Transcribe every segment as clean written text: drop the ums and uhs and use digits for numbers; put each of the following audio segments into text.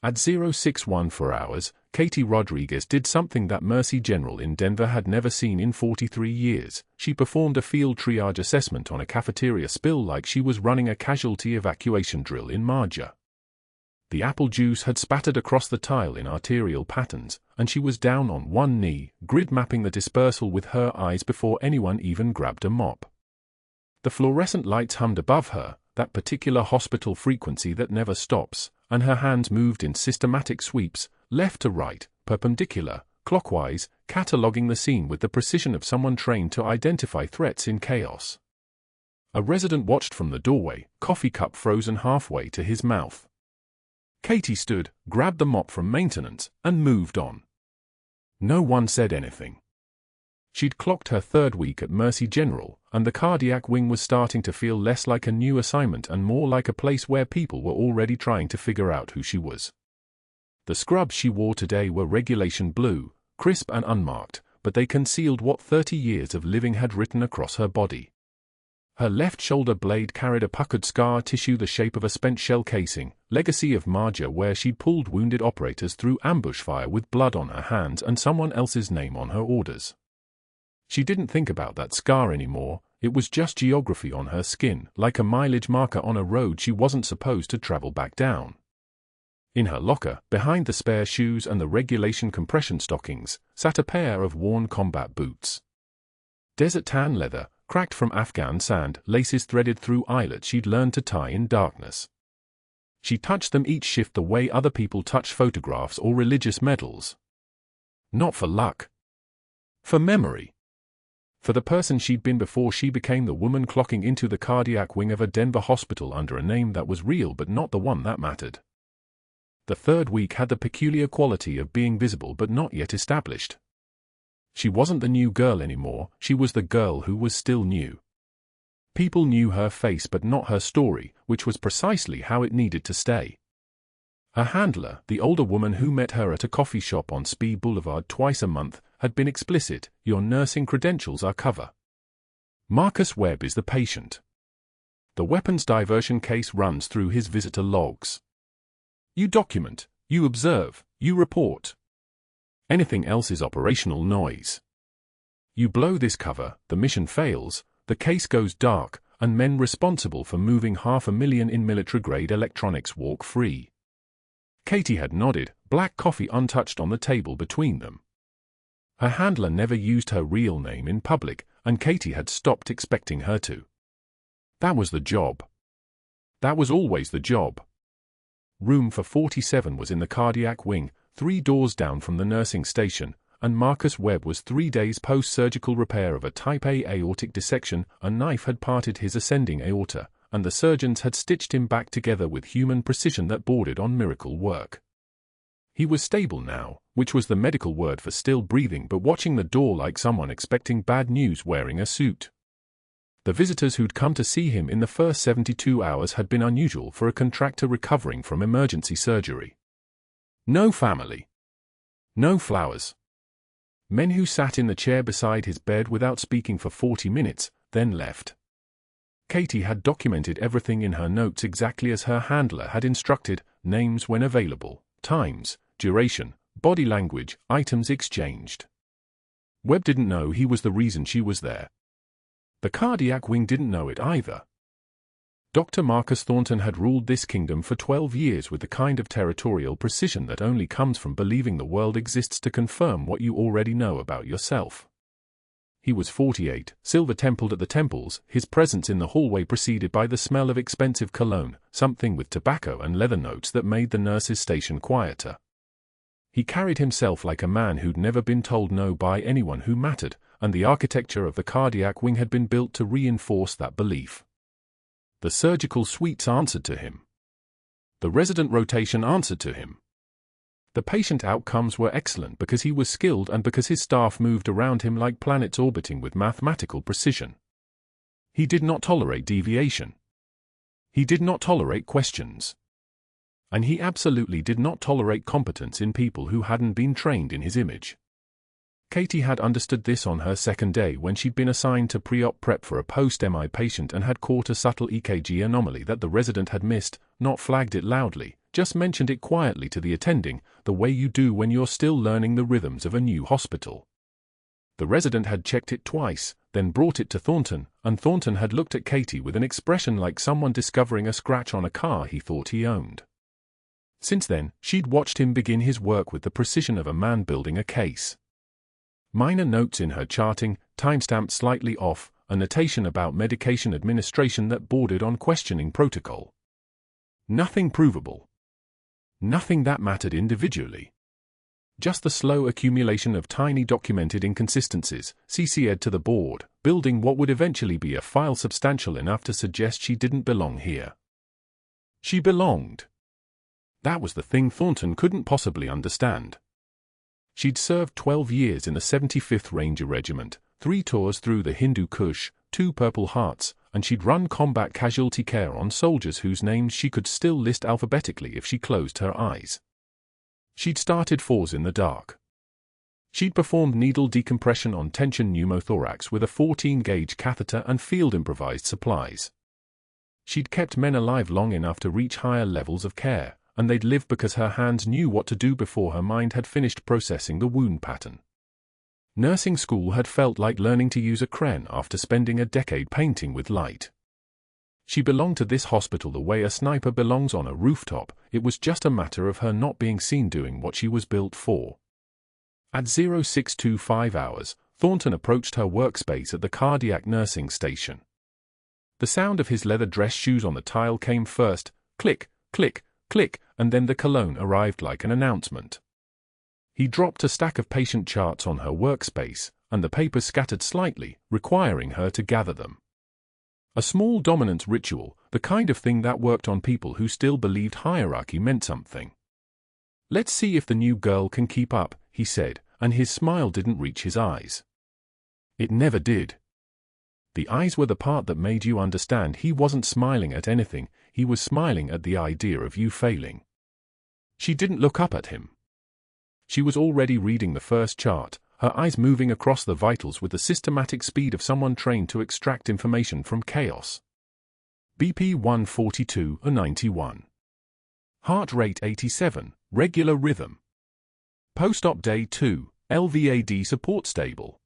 At 0614 hours, Katie Rodriguez did something that Mercy General in Denver had never seen in 43 years. She performed a field triage assessment on a cafeteria spill like she was running a casualty evacuation drill in Marjah. The apple juice had spattered across the tile in arterial patterns, and she was down on one knee, grid mapping the dispersal with her eyes before anyone even grabbed a mop. The fluorescent lights hummed above her, that particular hospital frequency that never stops, and her hands moved in systematic sweeps, left to right, perpendicular, clockwise, cataloging the scene with the precision of someone trained to identify threats in chaos. A resident watched from the doorway, coffee cup frozen halfway to his mouth. Katie stood, grabbed the mop from maintenance, and moved on. No one said anything. She'd clocked her third week at Mercy General, and the cardiac wing was starting to feel less like a new assignment and more like a place where people were already trying to figure out who she was. The scrubs she wore today were regulation blue, crisp and unmarked, but they concealed what 30 years of living had written across her body. Her left shoulder blade carried a puckered scar tissue the shape of a spent shell casing, legacy of Marjah, where she'd pulled wounded operators through ambush fire with blood on her hands and someone else's name on her orders. She didn't think about that scar anymore. It was just geography on her skin, like a mileage marker on a road she wasn't supposed to travel back down. In her locker, behind the spare shoes and the regulation compression stockings, sat a pair of worn combat boots. Desert tan leather, cracked from Afghan sand, laces threaded through eyelets she'd learned to tie in darkness. She touched them each shift the way other people touch photographs or religious medals. Not for luck. For memory. For the person she'd been before she became the woman clocking into the cardiac wing of a Denver hospital under a name that was real but not the one that mattered. The third week had the peculiar quality of being visible but not yet established. She wasn't the new girl anymore, she was the girl who was still new. People knew her face but not her story, which was precisely how it needed to stay. Her handler, the older woman who met her at a coffee shop on Spee Boulevard twice a month, had been explicit: your nursing credentials are cover. Marcus Webb is the patient. The weapons diversion case runs through his visitor logs. You document, you observe, you report. Anything else is operational noise. You blow this cover, the mission fails, the case goes dark, and men responsible for moving 500,000 in military-grade electronics walk free. Katie had nodded, black coffee untouched on the table between them. Her handler never used her real name in public, and Katie had stopped expecting her to. That was the job. That was always the job. Room for 47 was in the cardiac wing, 3 doors down from the nursing station, and Marcus Webb was 3 days post-surgical repair of a type A aortic dissection. A knife had parted his ascending aorta, and the surgeons had stitched him back together with human precision that bordered on miracle work. He was stable now, which was the medical word for still breathing but watching the door like someone expecting bad news wearing a suit. The visitors who'd come to see him in the first 72 hours had been unusual for a contractor recovering from emergency surgery. No family. No flowers. Men who sat in the chair beside his bed without speaking for 40 minutes, then left. Katie had documented everything in her notes exactly as her handler had instructed: names when available, times, duration, body language, items exchanged. Webb didn't know he was the reason she was there. The cardiac wing didn't know it either. Dr. Marcus Thornton had ruled this kingdom for 12 years with the kind of territorial precision that only comes from believing the world exists to confirm what you already know about yourself. He was 48, silver-templed at the temples, his presence in the hallway preceded by the smell of expensive cologne, something with tobacco and leather notes that made the nurse's station quieter. He carried himself like a man who'd never been told no by anyone who mattered, and the architecture of the cardiac wing had been built to reinforce that belief. The surgical suites answered to him. The resident rotation answered to him. The patient outcomes were excellent because he was skilled and because his staff moved around him like planets orbiting with mathematical precision. He did not tolerate deviation. He did not tolerate questions. And he absolutely did not tolerate competence in people who hadn't been trained in his image. Katie had understood this on her second day when she'd been assigned to pre-op prep for a post-MI patient and had caught a subtle EKG anomaly that the resident had missed, not flagged it loudly, just mentioned it quietly to the attending, the way you do when you're still learning the rhythms of a new hospital. The resident had checked it twice, then brought it to Thornton, and Thornton had looked at Katie with an expression like someone discovering a scratch on a car he thought he owned. Since then, she'd watched him begin his work with the precision of a man building a case. Minor notes in her charting, timestamped slightly off, a notation about medication administration that bordered on questioning protocol. Nothing provable. Nothing that mattered individually. Just the slow accumulation of tiny documented inconsistencies, CC'd to the board, building what would eventually be a file substantial enough to suggest she didn't belong here. She belonged. That was the thing Thornton couldn't possibly understand. She'd served 12 years in the 75th Ranger Regiment, 3 tours through the Hindu Kush, 2 Purple Hearts, and she'd run combat casualty care on soldiers whose names she could still list alphabetically if she closed her eyes. She'd started 4s in the dark. She'd performed needle decompression on tension pneumothorax with a 14-gauge catheter and field-improvised supplies. She'd kept men alive long enough to reach higher levels of care, and they'd lived because her hands knew what to do before her mind had finished processing the wound pattern. Nursing school had felt like learning to use a crayon after spending a decade painting with light. She belonged to this hospital the way a sniper belongs on a rooftop. It was just a matter of her not being seen doing what she was built for. At 0625 hours, Thornton approached her workspace at the cardiac nursing station. The sound of his leather dress shoes on the tile came first, click, click, click, and then the cologne arrived like an announcement. He dropped a stack of patient charts on her workspace, and the papers scattered slightly, requiring her to gather them. A small dominance ritual, the kind of thing that worked on people who still believed hierarchy meant something. "Let's see if the new girl can keep up," he said, and his smile didn't reach his eyes. It never did. The eyes were the part that made you understand he wasn't smiling at anything, he was smiling at the idea of you failing. She didn't look up at him. She was already reading the first chart, her eyes moving across the vitals with the systematic speed of someone trained to extract information from chaos. BP 142/91. Heart rate 87, regular rhythm. Post-op day 2, LVAD support stable.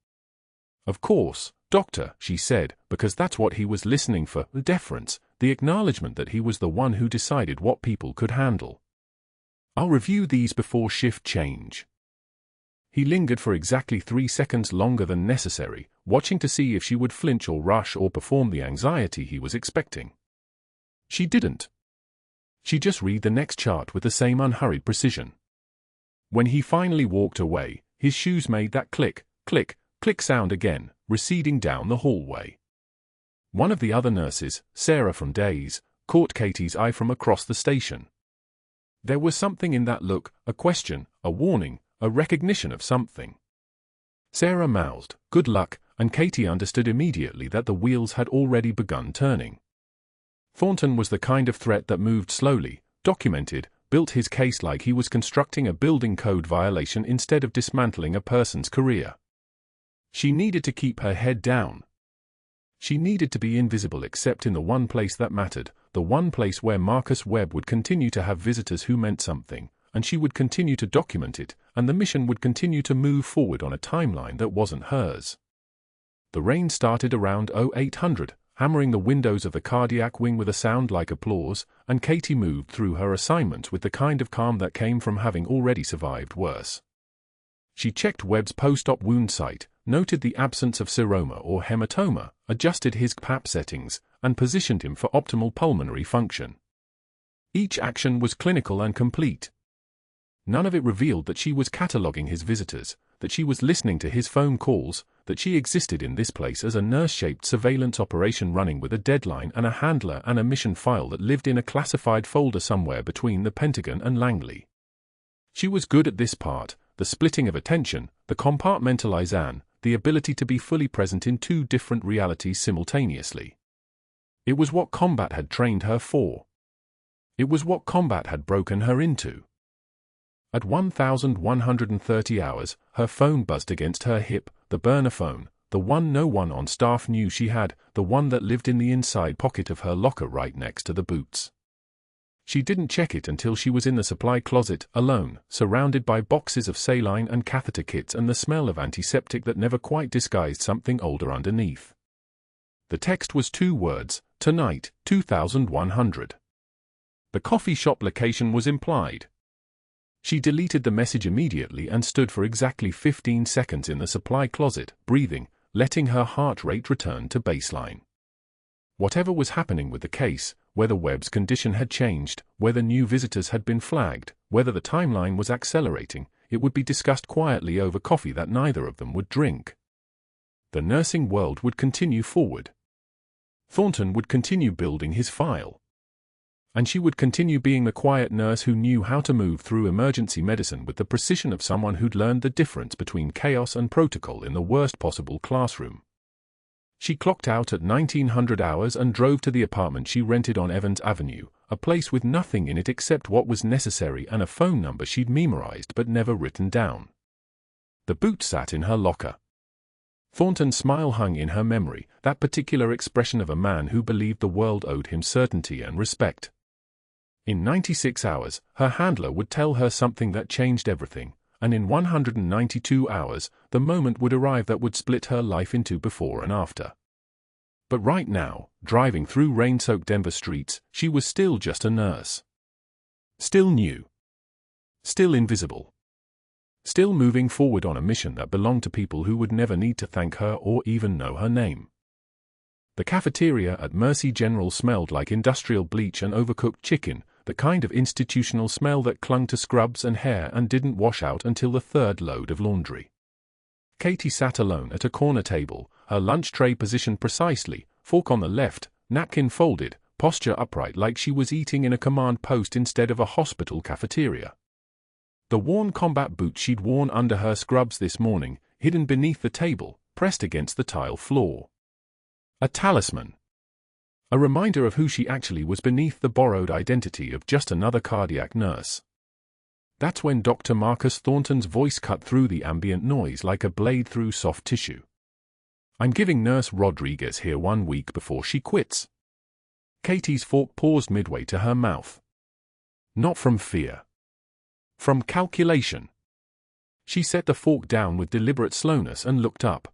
"Of course, doctor," she said, because that's what he was listening for, the deference, the acknowledgement that he was the one who decided what people could handle. "I'll review these before shift change." He lingered for exactly 3 seconds longer than necessary, watching to see if she would flinch or rush or perform the anxiety he was expecting. She didn't. She just read the next chart with the same unhurried precision. When he finally walked away, his shoes made that click, click, click sound again, receding down the hallway. One of the other nurses, Sarah from Days, caught Katie's eye from across the station. There was something in that look, a question, a warning, a recognition of something. Sarah mouthed, "Good luck," and Katie understood immediately that the wheels had already begun turning. Thornton was the kind of threat that moved slowly, documented, built his case like he was constructing a building code violation instead of dismantling a person's career. She needed to keep her head down. She needed to be invisible except in the one place that mattered, the one place where Marcus Webb would continue to have visitors who meant something, and she would continue to document it, and the mission would continue to move forward on a timeline that wasn't hers. The rain started around 0800, hammering the windows of the cardiac wing with a sound like applause, and Katie moved through her assignments with the kind of calm that came from having already survived worse. She checked Webb's post-op wound site, noted the absence of seroma or hematoma, adjusted his CPAP settings, and positioned him for optimal pulmonary function. Each action was clinical and complete. None of it revealed that she was cataloging his visitors, that she was listening to his phone calls, that she existed in this place as a nurse-shaped surveillance operation running with a deadline and a handler and a mission file that lived in a classified folder somewhere between the Pentagon and Langley. She was good at this part, the splitting of attention, the compartmentalization, the ability to be fully present in 2 different realities simultaneously. It was what combat had trained her for. It was what combat had broken her into. At 1,130 hours, her phone buzzed against her hip, the burner phone, the one no one on staff knew she had, the one that lived in the inside pocket of her locker right next to the boots. She didn't check it until she was in the supply closet, alone, surrounded by boxes of saline and catheter kits and the smell of antiseptic that never quite disguised something older underneath. The text was 2 words, "Tonight, 2100. The coffee shop location was implied. She deleted the message immediately and stood for exactly 15 seconds in the supply closet, breathing, letting her heart rate return to baseline. Whatever was happening with the case, whether Webb's condition had changed, whether new visitors had been flagged, whether the timeline was accelerating, it would be discussed quietly over coffee that neither of them would drink. The nursing world would continue forward. Thornton would continue building his file. And she would continue being the quiet nurse who knew how to move through emergency medicine with the precision of someone who'd learned the difference between chaos and protocol in the worst possible classroom. She clocked out at 1900 hours and drove to the apartment she rented on Evans Avenue, a place with nothing in it except what was necessary and a phone number she'd memorized but never written down. The boot sat in her locker. Thornton's smile hung in her memory, that particular expression of a man who believed the world owed him certainty and respect. In 96 hours, her handler would tell her something that changed everything, and in 192 hours, the moment would arrive that would split her life into before and after. But right now, driving through rain-soaked Denver streets, she was still just a nurse. Still new. Still invisible. Still moving forward on a mission that belonged to people who would never need to thank her or even know her name. The cafeteria at Mercy General smelled like industrial bleach and overcooked chicken, the kind of institutional smell that clung to scrubs and hair and didn't wash out until the 3rd load of laundry. Katie sat alone at a corner table, her lunch tray positioned precisely, fork on the left, napkin folded, posture upright like she was eating in a command post instead of a hospital cafeteria. The worn combat boots she'd worn under her scrubs this morning, hidden beneath the table, pressed against the tile floor. A talisman. A reminder of who she actually was beneath the borrowed identity of just another cardiac nurse. That's when Dr. Marcus Thornton's voice cut through the ambient noise like a blade through soft tissue. "I'm giving Nurse Rodriguez here 1 week before she quits." Katie's fork paused midway to her mouth. Not from fear. From calculation. She set the fork down with deliberate slowness and looked up.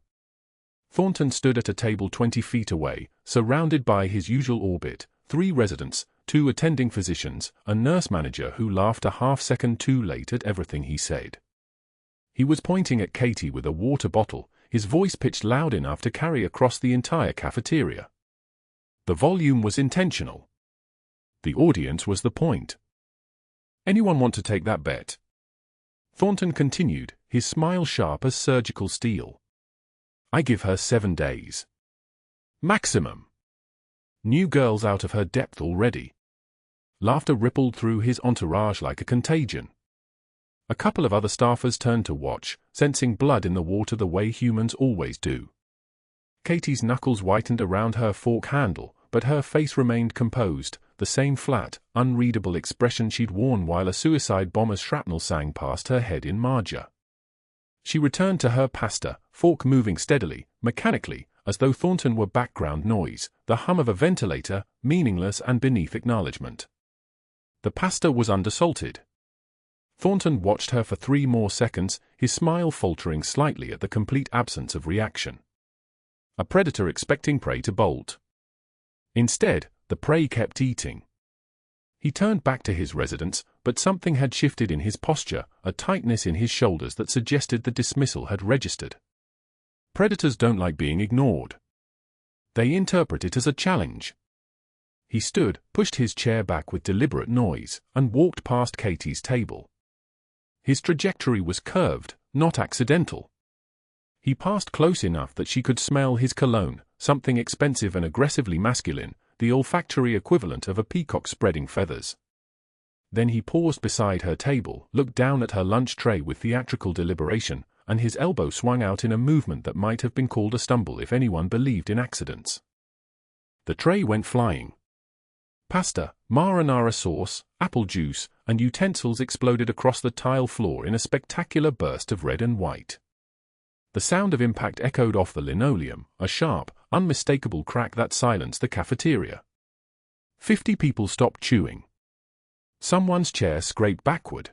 Thornton stood at a table 20 feet away, surrounded by his usual orbit, 3 residents, 2 attending physicians, a nurse manager who laughed a half-second too late at everything he said. He was pointing at Katie with a water bottle, his voice pitched loud enough to carry across the entire cafeteria. The volume was intentional. The audience was the point. "Anyone want to take that bet?" Thornton continued, his smile sharp as surgical steel. "I give her 7 days. Maximum." New girls out of her depth already. Laughter rippled through his entourage like a contagion. A couple of other staffers turned to watch, sensing blood in the water the way humans always do. Katie's knuckles whitened around her fork handle, but her face remained composed, the same flat, unreadable expression she'd worn while a suicide bomber's shrapnel sang past her head in Marjah. She returned to her pasta, fork moving steadily, mechanically, as though Thornton were background noise, the hum of a ventilator, meaningless and beneath acknowledgement. The pasta was undersalted. Thornton watched her for 3 more seconds, his smile faltering slightly at the complete absence of reaction. A predator expecting prey to bolt. Instead, the prey kept eating. He turned back to his residents, but something had shifted in his posture, a tightness in his shoulders that suggested the dismissal had registered. Predators don't like being ignored. They interpret it as a challenge. He stood, pushed his chair back with deliberate noise, and walked past Katie's table. His trajectory was curved, not accidental. He passed close enough that she could smell his cologne, something expensive and aggressively masculine, the olfactory equivalent of a peacock spreading feathers. Then he paused beside her table, looked down at her lunch tray with theatrical deliberation, and his elbow swung out in a movement that might have been called a stumble if anyone believed in accidents. The tray went flying. Pasta, marinara sauce, apple juice, and utensils exploded across the tile floor in a spectacular burst of red and white. The sound of impact echoed off the linoleum, a sharp, unmistakable crack that silenced the cafeteria. 50 people stopped chewing. Someone's chair scraped backward.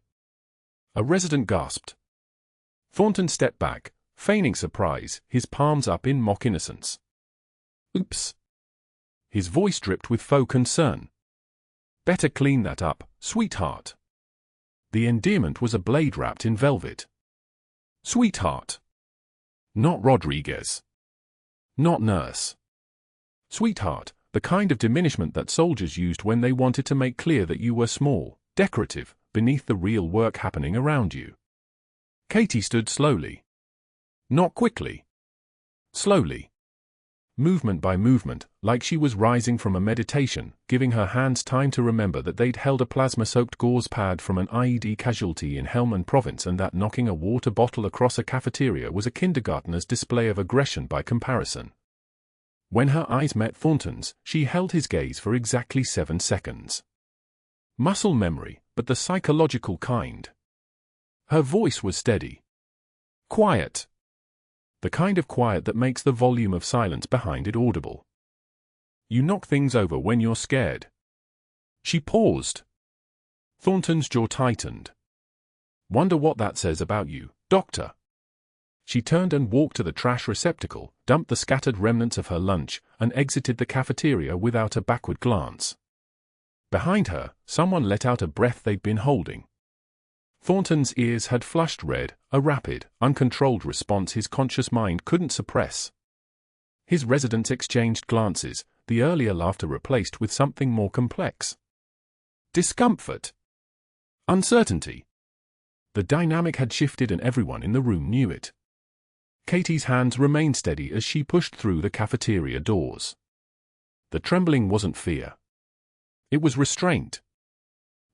A resident gasped. Thornton stepped back, feigning surprise, his palms up in mock innocence. Oops. His voice dripped with faux concern. Better clean that up, sweetheart. The endearment was a blade wrapped in velvet. Sweetheart. Not Rodriguez. Not nurse. Sweetheart, the kind of diminishment that soldiers used when they wanted to make clear that you were small, decorative, beneath the real work happening around you. Katie stood slowly. Not quickly. Slowly. Movement by movement, like she was rising from a meditation, giving her hands time to remember that they'd held a plasma-soaked gauze pad from an IED casualty in Helmand Province and that knocking a water bottle across a cafeteria was a kindergartner's display of aggression by comparison. When her eyes met Thornton's, she held his gaze for exactly 7 seconds. Muscle memory, but the psychological kind. Her voice was steady. Quiet. The kind of quiet that makes the volume of silence behind it audible. You knock things over when you're scared. She paused. Thornton's jaw tightened. Wonder what that says about you, Doctor. She turned and walked to the trash receptacle, dumped the scattered remnants of her lunch, and exited the cafeteria without a backward glance. Behind her, someone let out a breath they'd been holding. Thornton's ears had flushed red, a rapid, uncontrolled response his conscious mind couldn't suppress. His residents exchanged glances, the earlier laughter replaced with something more complex. Discomfort. Uncertainty. The dynamic had shifted and everyone in the room knew it. Katie's hands remained steady as she pushed through the cafeteria doors. The trembling wasn't fear. It was restraint.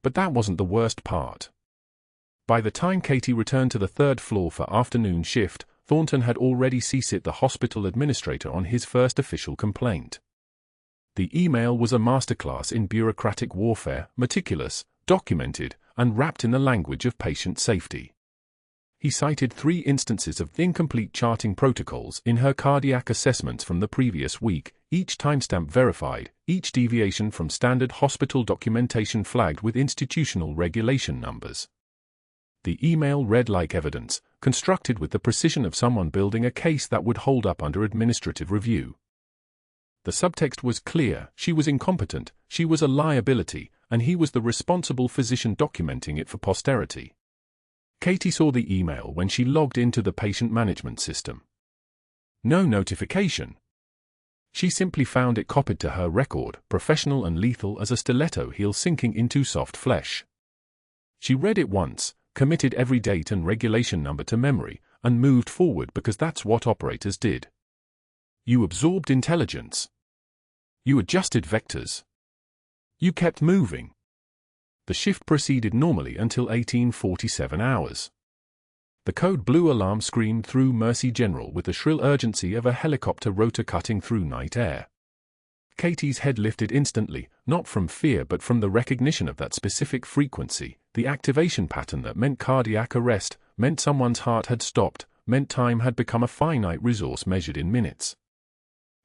But that wasn't the worst part. By the time Katie returned to the 3rd floor for afternoon shift, Thornton had already CC'd the hospital administrator on his first official complaint. The email was a masterclass in bureaucratic warfare, meticulous, documented, and wrapped in the language of patient safety. He cited 3 instances of incomplete charting protocols in her cardiac assessments from the previous week, each timestamp verified, each deviation from standard hospital documentation flagged with institutional regulation numbers. The email read like evidence, constructed with the precision of someone building a case that would hold up under administrative review. The subtext was clear: she was incompetent, she was a liability, and he was the responsible physician documenting it for posterity. Katie saw the email when she logged into the patient management system. No notification. She simply found it copied to her record, professional and lethal as a stiletto heel sinking into soft flesh. She read it once, committed every date and regulation number to memory, and moved forward because that's what operators did. You absorbed intelligence. You adjusted vectors. You kept moving. The shift proceeded normally until 1847 hours. The code blue alarm screamed through Mercy General with the shrill urgency of a helicopter rotor cutting through night air. Katie's head lifted instantly, not from fear but from the recognition of that specific frequency, the activation pattern that meant cardiac arrest, meant someone's heart had stopped, meant time had become a finite resource measured in minutes.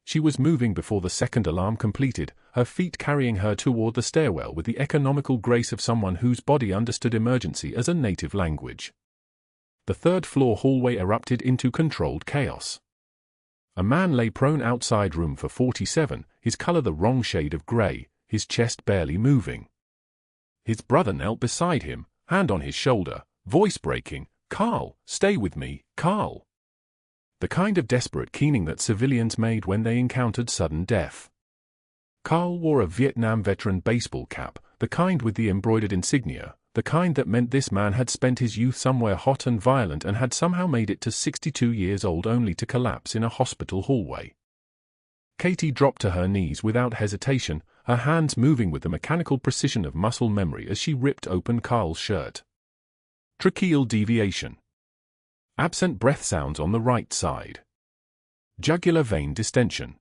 She was moving before the second alarm completed, her feet carrying her toward the stairwell with the economical grace of someone whose body understood emergency as a native language. The 3rd floor hallway erupted into controlled chaos. A man lay prone outside room for 47, his color the wrong shade of gray, his chest barely moving. His brother knelt beside him, hand on his shoulder, voice breaking, "Carl, stay with me, Carl." The kind of desperate keening that civilians made when they encountered sudden death. Carl wore a Vietnam veteran baseball cap, the kind with the embroidered insignia, the kind that meant this man had spent his youth somewhere hot and violent and had somehow made it to 62 years old only to collapse in a hospital hallway. Katie dropped to her knees without hesitation, her hands moving with the mechanical precision of muscle memory as she ripped open Carl's shirt. Tracheal deviation. Absent breath sounds on the right side. Jugular vein distension.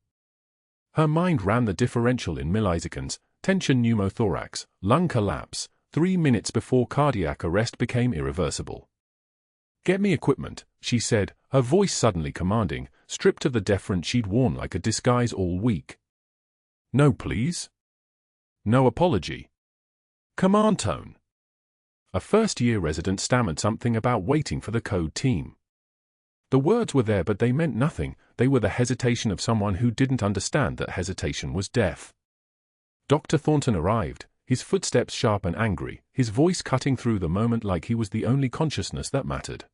Her mind ran the differential in milliseconds, tension pneumothorax, lung collapse, 3 minutes before cardiac arrest became irreversible. "Get me equipment," she said, her voice suddenly commanding, stripped of the deference she'd worn like a disguise all week. "No please. No apology." Command tone. A first-year resident stammered something about waiting for the code team. The words were there, but they meant nothing. They were the hesitation of someone who didn't understand that hesitation was death. Dr. Thornton arrived, his footsteps sharp and angry, his voice cutting through the moment like he was the only consciousness that mattered.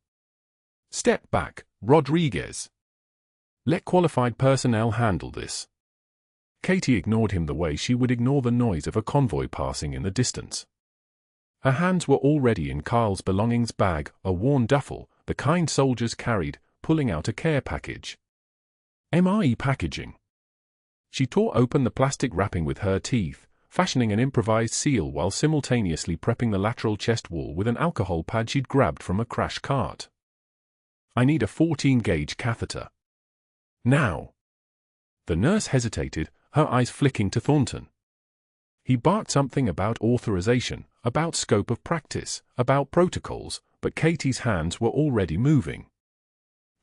"Step back, Rodriguez. Let qualified personnel handle this." Katie ignored him the way she would ignore the noise of a convoy passing in the distance. Her hands were already in Carl's belongings bag, a worn duffel, the kind soldiers carried, pulling out a care package. MRE packaging. She tore open the plastic wrapping with her teeth, fashioning an improvised seal while simultaneously prepping the lateral chest wall with an alcohol pad she'd grabbed from a crash cart. "I need a 14-gauge catheter. Now." The nurse hesitated, her eyes flicking to Thornton. He barked something about authorization, about scope of practice, about protocols, but Katie's hands were already moving.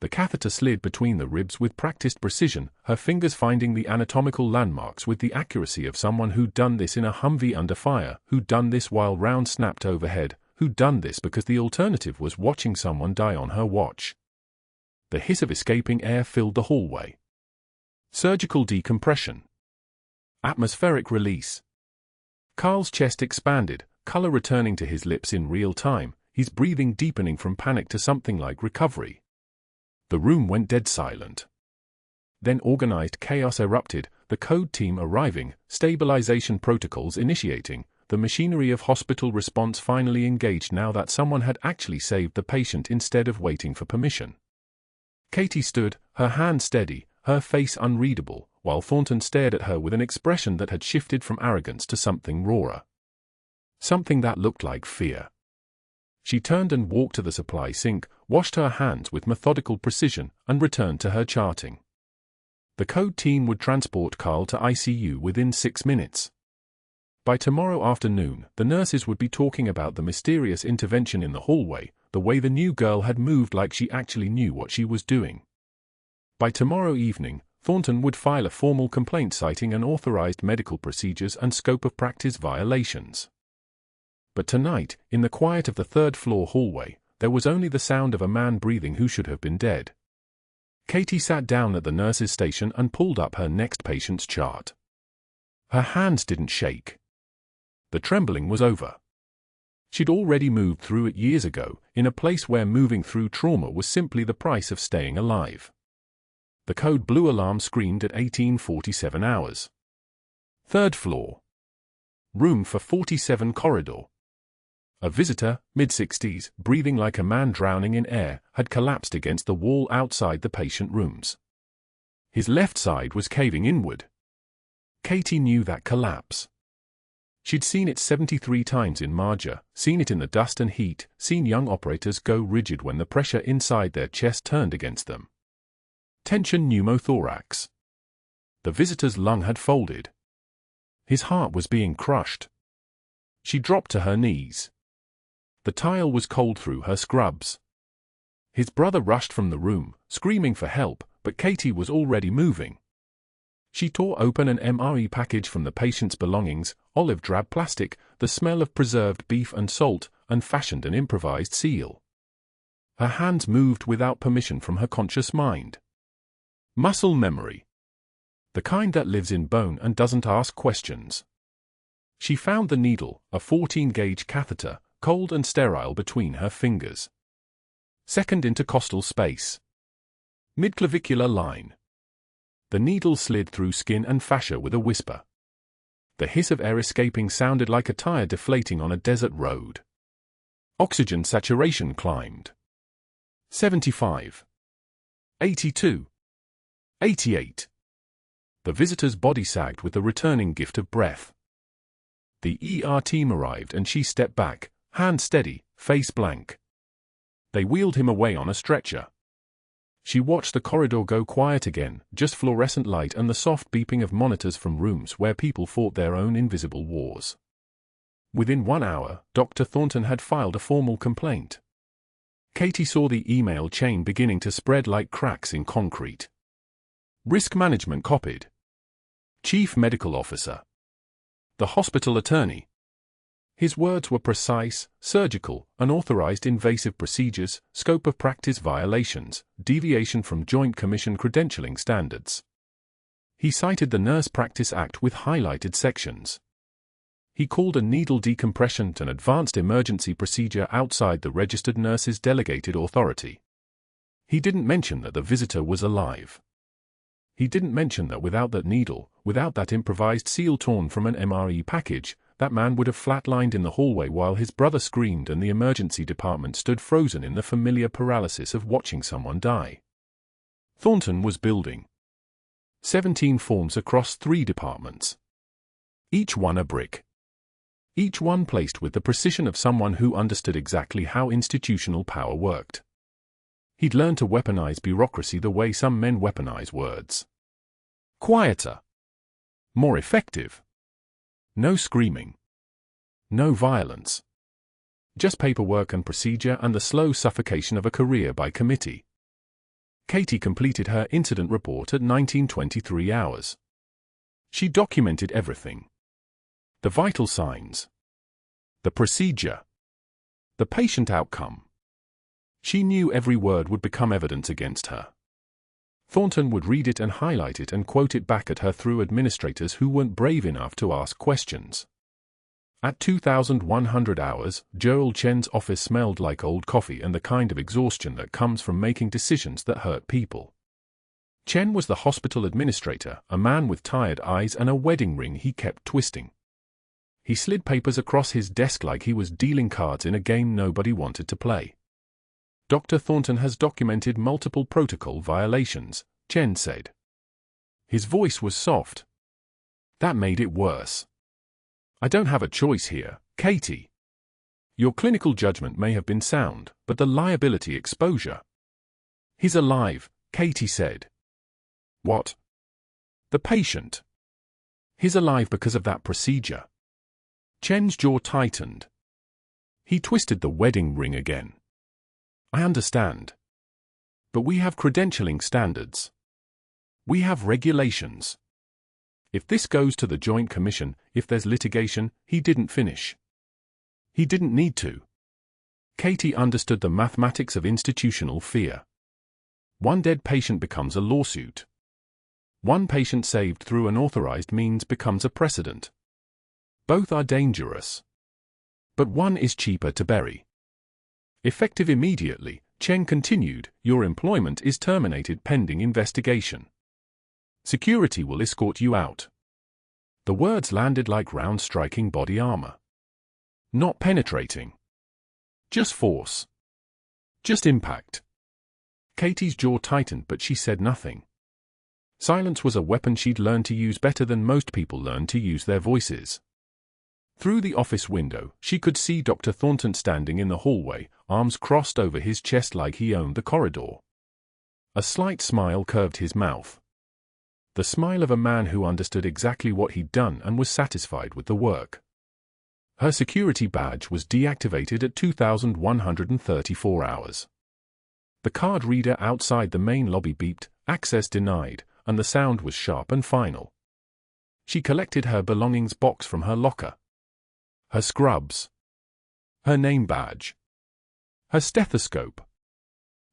The catheter slid between the ribs with practiced precision, her fingers finding the anatomical landmarks with the accuracy of someone who'd done this in a Humvee under fire, who'd done this while rounds snapped overhead, who'd done this because the alternative was watching someone die on her watch. The hiss of escaping air filled the hallway. Surgical decompression. Atmospheric release. Carl's chest expanded, color returning to his lips in real time, his breathing deepening from panic to something like recovery. The room went dead silent. Then organized chaos erupted, the code team arriving, stabilization protocols initiating, the machinery of hospital response finally engaged now that someone had actually saved the patient instead of waiting for permission. Katie stood, her hand steady, her face unreadable, while Thornton stared at her with an expression that had shifted from arrogance to something rawer. Something that looked like fear. She turned and walked to the supply sink, washed her hands with methodical precision, and returned to her charting. The code team would transport Carl to ICU within 6 minutes. By tomorrow afternoon, the nurses would be talking about the mysterious intervention in the hallway, the way the new girl had moved like she actually knew what she was doing. By tomorrow evening, Thornton would file a formal complaint citing unauthorized medical procedures and scope of practice violations. But tonight, in the quiet of the third-floor hallway, there was only the sound of a man breathing who should have been dead. Katie sat down at the nurse's station and pulled up her next patient's chart. Her hands didn't shake. The trembling was over. She'd already moved through it years ago, in a place where moving through trauma was simply the price of staying alive. The code blue alarm screamed at 1847 hours. Third floor. Room for 47 corridor. A visitor, mid-60s, breathing like a man drowning in air, had collapsed against the wall outside the patient rooms. His left side was caving inward. Katie knew that collapse. She'd seen it 73 times in Marjah, seen it in the dust and heat, seen young operators go rigid when the pressure inside their chest turned against them. Tension pneumothorax. The visitor's lung had folded. His heart was being crushed. She dropped to her knees. The tile was cold through her scrubs. His brother rushed from the room, screaming for help, but Katie was already moving. She tore open an MRE package from the patient's belongings, olive drab plastic, the smell of preserved beef and salt, and fashioned an improvised seal. Her hands moved without permission from her conscious mind. Muscle memory. The kind that lives in bone and doesn't ask questions. She found the needle, a 14-gauge catheter, cold and sterile between her fingers. Second intercostal space. Midclavicular line. The needle slid through skin and fascia with a whisper. The hiss of air escaping sounded like a tire deflating on a desert road. Oxygen saturation climbed. 75. 82. 88. The visitor's body sagged with the returning gift of breath. The ER team arrived and she stepped back, hand steady, face blank. They wheeled him away on a stretcher. She watched the corridor go quiet again, just fluorescent light and the soft beeping of monitors from rooms where people fought their own invisible wars. Within 1 hour, Dr. Thornton had filed a formal complaint. Katie saw the email chain beginning to spread like cracks in concrete. Risk management copied. Chief Medical Officer. The hospital attorney. His words were precise: surgical, unauthorized invasive procedures, scope of practice violations, deviation from Joint Commission credentialing standards. He cited the Nurse Practice Act with highlighted sections. He called a needle decompression an advanced emergency procedure outside the registered nurse's delegated authority. He didn't mention that the visitor was alive. He didn't mention that without that needle, without that improvised seal torn from an MRE package, that man would have flatlined in the hallway while his brother screamed and the emergency department stood frozen in the familiar paralysis of watching someone die. Thornton was building 17 forms across 3 departments. Each one a brick. Each one placed with the precision of someone who understood exactly how institutional power worked. He'd learned to weaponize bureaucracy the way some men weaponize words. Quieter. More effective. No screaming. No violence. Just paperwork and procedure and the slow suffocation of a career by committee. Katie completed her incident report at 1923 hours. She documented everything. The vital signs. The procedure. The patient outcome. She knew every word would become evidence against her. Thornton would read it and highlight it and quote it back at her through administrators who weren't brave enough to ask questions. At 2,100 hours, Joel Chen's office smelled like old coffee and the kind of exhaustion that comes from making decisions that hurt people. Chen was the hospital administrator, a man with tired eyes and a wedding ring he kept twisting. He slid papers across his desk like he was dealing cards in a game nobody wanted to play. Dr. Thornton has documented multiple protocol violations, Chen said. His voice was soft. That made it worse. I don't have a choice here, Katie. Your clinical judgment may have been sound, but the liability exposure. He's alive, Katie said. What? The patient. He's alive because of that procedure. Chen's jaw tightened. He twisted the wedding ring again. I understand. But we have credentialing standards. We have regulations. If this goes to the Joint Commission, if there's litigation, he didn't finish. He didn't need to. Katie understood the mathematics of institutional fear. One dead patient becomes a lawsuit. One patient saved through unauthorized means becomes a precedent. Both are dangerous. But one is cheaper to bury. Effective immediately, Chen continued, your employment is terminated pending investigation. Security will escort you out. The words landed like rounds striking body armor. Not penetrating. Just force. Just impact. Katie's jaw tightened, but she said nothing. Silence was a weapon she'd learned to use better than most people learn to use their voices. Through the office window, she could see Dr. Thornton standing in the hallway, arms crossed over his chest like he owned the corridor. A slight smile curved his mouth. The smile of a man who understood exactly what he'd done and was satisfied with the work. Her security badge was deactivated at 2,134 hours. The card reader outside the main lobby beeped, access denied, and the sound was sharp and final. She collected her belongings box from her locker. Her scrubs. Her name badge. Her stethoscope.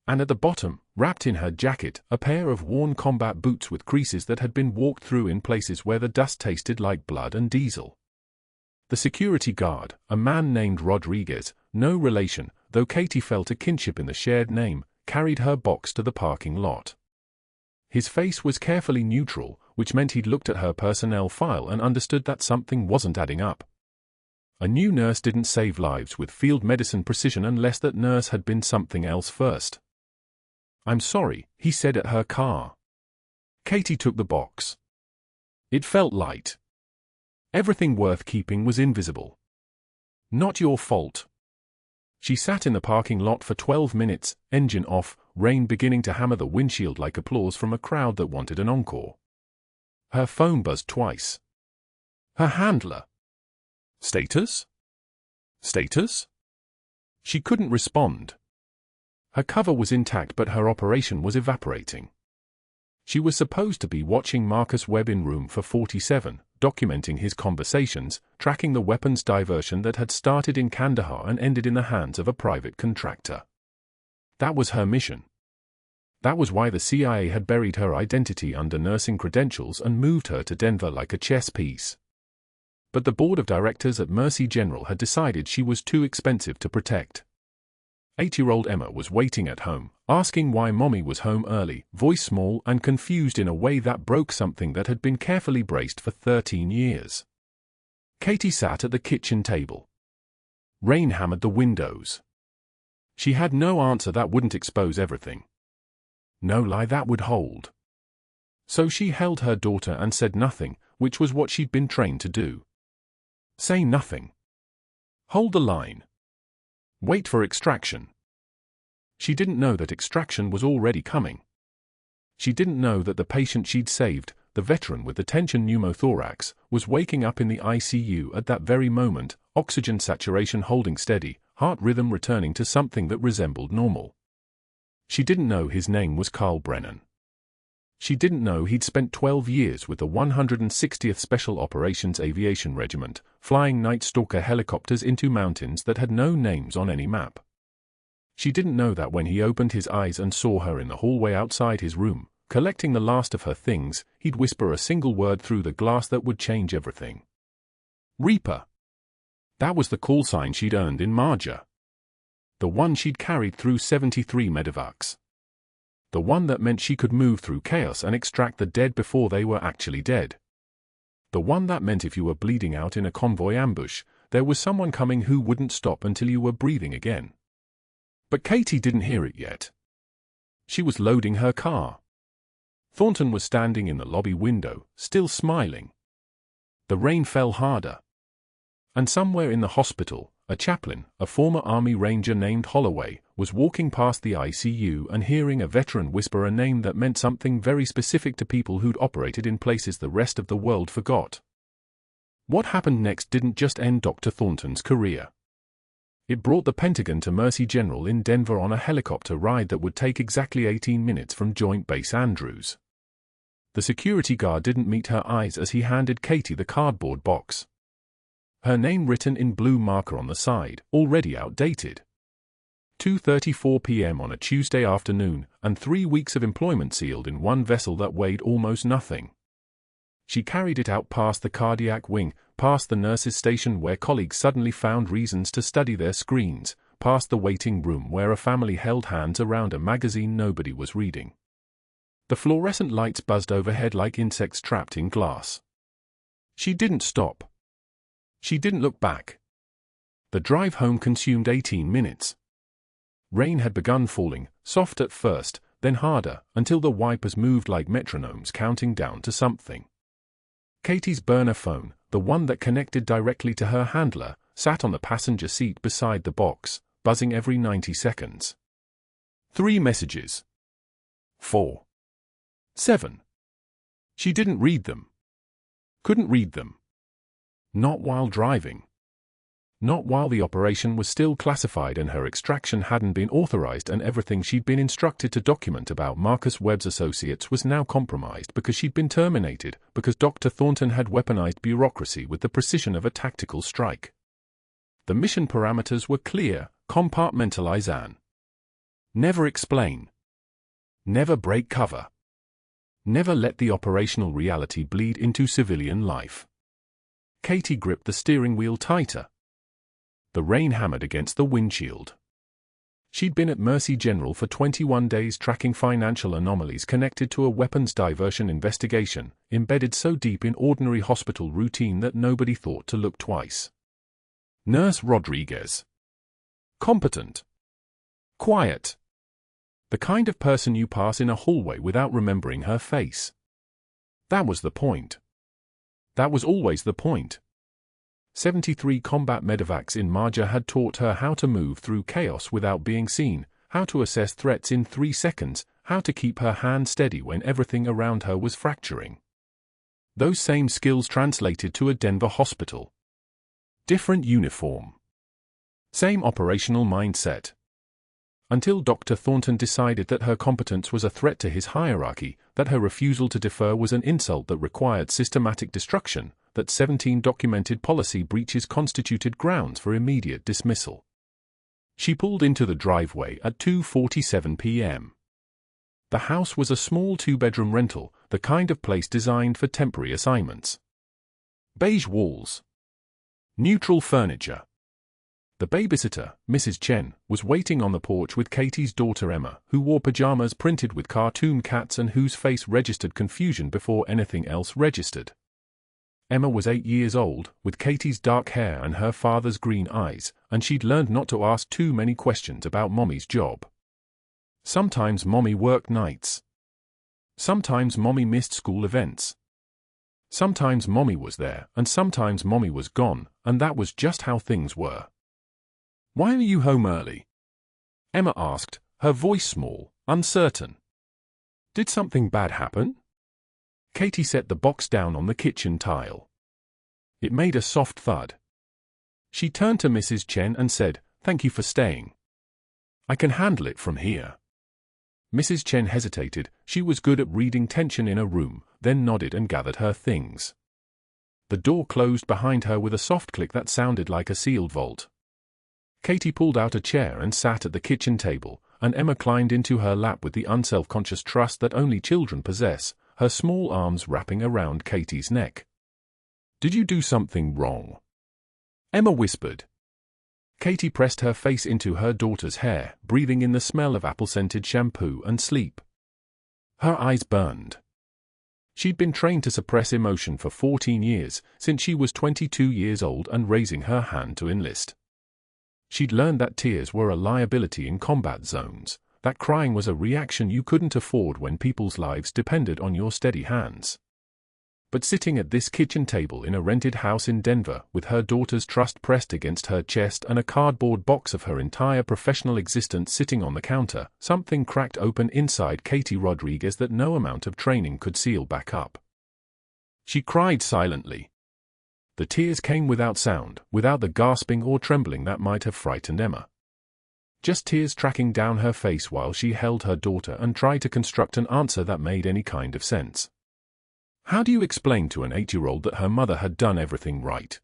And at the bottom, wrapped in her jacket, a pair of worn combat boots with creases that had been walked through in places where the dust tasted like blood and diesel. The security guard, a man named Rodriguez, no relation, though Katie felt a kinship in the shared name, carried her box to the parking lot. His face was carefully neutral, which meant he'd looked at her personnel file and understood that something wasn't adding up. A new nurse didn't save lives with field medicine precision unless that nurse had been something else first. I'm sorry, he said at her car. Katie took the box. It felt light. Everything worth keeping was invisible. Not your fault. She sat in the parking lot for 12 minutes, engine off, rain beginning to hammer the windshield like applause from a crowd that wanted an encore. Her phone buzzed twice. Her handler. Status? Status? She couldn't respond. Her cover was intact but her operation was evaporating. She was supposed to be watching Marcus Webb in room for 47, documenting his conversations, tracking the weapons diversion that had started in Kandahar and ended in the hands of a private contractor. That was her mission. That was why the CIA had buried her identity under nursing credentials and moved her to Denver like a chess piece. But the board of directors at Mercy General had decided she was too expensive to protect. 8-year-old Emma was waiting at home, asking why Mommy was home early, voice small and confused in a way that broke something that had been carefully braced for 13 years. Katie sat at the kitchen table. Rain hammered the windows. She had no answer that wouldn't expose everything. No lie that would hold. So she held her daughter and said nothing, which was what she'd been trained to do. Say nothing. Hold the line. Wait for extraction. She didn't know that extraction was already coming. She didn't know that the patient she'd saved, the veteran with the tension pneumothorax, was waking up in the ICU at that very moment, oxygen saturation holding steady, heart rhythm returning to something that resembled normal. She didn't know his name was Carl Brennan. She didn't know he'd spent 12 years with the 160th Special Operations Aviation Regiment, flying Night Stalker helicopters into mountains that had no names on any map. She didn't know that when he opened his eyes and saw her in the hallway outside his room, collecting the last of her things, he'd whisper a single word through the glass that would change everything. Reaper. That was the call sign she'd earned in Marjah. The one she'd carried through 73 medevacs. The one that meant she could move through chaos and extract the dead before they were actually dead. The one that meant if you were bleeding out in a convoy ambush, there was someone coming who wouldn't stop until you were breathing again. But Katie didn't hear it yet. She was loading her car. Thornton was standing in the lobby window, still smiling. The rain fell harder. And somewhere in the hospital, a chaplain, a former Army Ranger named Holloway, was walking past the ICU and hearing a veteran whisper a name that meant something very specific to people who'd operated in places the rest of the world forgot. What happened next didn't just end Dr. Thornton's career. It brought the Pentagon to Mercy General in Denver on a helicopter ride that would take exactly 18 minutes from Joint Base Andrews. The security guard didn't meet her eyes as he handed Katie the cardboard box. Her name written in blue marker on the side, already outdated. 2:34 p.m. on a Tuesday afternoon, and 3 weeks of employment sealed in one vessel that weighed almost nothing. She carried it out past the cardiac wing, past the nurses' station where colleagues suddenly found reasons to study their screens, past the waiting room where a family held hands around a magazine nobody was reading. The fluorescent lights buzzed overhead like insects trapped in glass. She didn't stop. She didn't look back. The drive home consumed 18 minutes. Rain had begun falling, soft at first, then harder, until the wipers moved like metronomes counting down to something. Katie's burner phone, the one that connected directly to her handler, sat on the passenger seat beside the box, buzzing every 90 seconds. 3 messages. 4. 7. She didn't read them. Couldn't read them. Not while driving. Not while the operation was still classified and her extraction hadn't been authorized and everything she'd been instructed to document about Marcus Webb's associates was now compromised because she'd been terminated, because Dr. Thornton had weaponized bureaucracy with the precision of a tactical strike. The mission parameters were clear: compartmentalize and never explain. Never break cover. Never let the operational reality bleed into civilian life. Katie gripped the steering wheel tighter. The rain hammered against the windshield. She'd been at Mercy General for 21 days tracking financial anomalies connected to a weapons diversion investigation, embedded so deep in ordinary hospital routine that nobody thought to look twice. Nurse Rodriguez. Competent. Quiet. The kind of person you pass in a hallway without remembering her face. That was the point. That was always the point. 73 combat medevacs in Marjah had taught her how to move through chaos without being seen, how to assess threats in 3 seconds, how to keep her hand steady when everything around her was fracturing. Those same skills translated to a Denver hospital. Different uniform. Same operational mindset. Until Dr. Thornton decided that her competence was a threat to his hierarchy, that her refusal to defer was an insult that required systematic destruction, that 17 documented policy breaches constituted grounds for immediate dismissal. She pulled into the driveway at 2:47 p.m. The house was a small two-bedroom rental, the kind of place designed for temporary assignments. Beige walls. Neutral furniture. The babysitter, Mrs. Chen, was waiting on the porch with Katie's daughter Emma, who wore pajamas printed with cartoon cats and whose face registered confusion before anything else registered. Emma was 8 years old, with Katie's dark hair and her father's green eyes, and she'd learned not to ask too many questions about Mommy's job. Sometimes Mommy worked nights. Sometimes Mommy missed school events. Sometimes Mommy was there, and sometimes Mommy was gone, and that was just how things were. "Why are you home early?" Emma asked, her voice small, uncertain. "Did something bad happen?" Katie set the box down on the kitchen tile. It made a soft thud. She turned to Mrs. Chen and said, "Thank you for staying. I can handle it from here." Mrs. Chen hesitated. She was good at reading tension in a room, then nodded and gathered her things. The door closed behind her with a soft click that sounded like a sealed vault. Katie pulled out a chair and sat at the kitchen table, and Emma climbed into her lap with the unself-conscious trust that only children possess, her small arms wrapping around Katie's neck. "Did you do something wrong?" Emma whispered. Katie pressed her face into her daughter's hair, breathing in the smell of apple-scented shampoo and sleep. Her eyes burned. She'd been trained to suppress emotion for 14 years, since she was 22 years old and raising her hand to enlist. She'd learned that tears were a liability in combat zones, that crying was a reaction you couldn't afford when people's lives depended on your steady hands. But sitting at this kitchen table in a rented house in Denver, with her daughter's trust pressed against her chest and a cardboard box of her entire professional existence sitting on the counter, something cracked open inside Katie Rodriguez that no amount of training could seal back up. She cried silently. The tears came without sound, without the gasping or trembling that might have frightened Emma. Just tears tracking down her face while she held her daughter and tried to construct an answer that made any kind of sense. How do you explain to an 8-year-old that her mother had done everything right?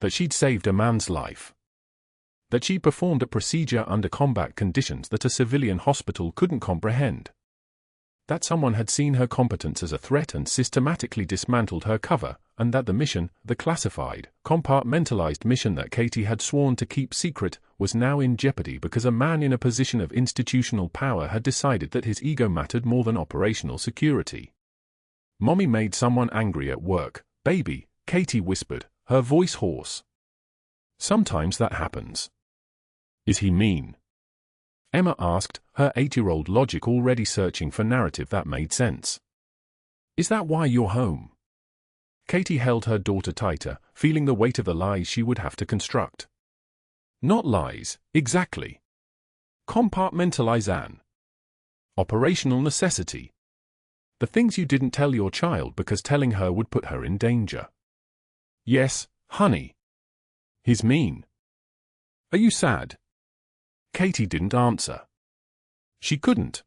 That she'd saved a man's life? That she'd performed a procedure under combat conditions that a civilian hospital couldn't comprehend? That someone had seen her competence as a threat and systematically dismantled her cover, and that the mission, the classified, compartmentalized mission that Katie had sworn to keep secret, was now in jeopardy because a man in a position of institutional power had decided that his ego mattered more than operational security. "Mommy made someone angry at work, baby," Katie whispered, her voice hoarse. "Sometimes that happens." "Is he mean?" Emma asked, her 8-year-old logic already searching for narrative that made sense. "Is that why you're home?" Katie held her daughter tighter, feeling the weight of the lies she would have to construct. "Not lies, exactly. Compartmentalization. Operational necessity. The things you didn't tell your child because telling her would put her in danger." "Yes, honey. He's mean." "Are you sad?" Katie didn't answer. She couldn't.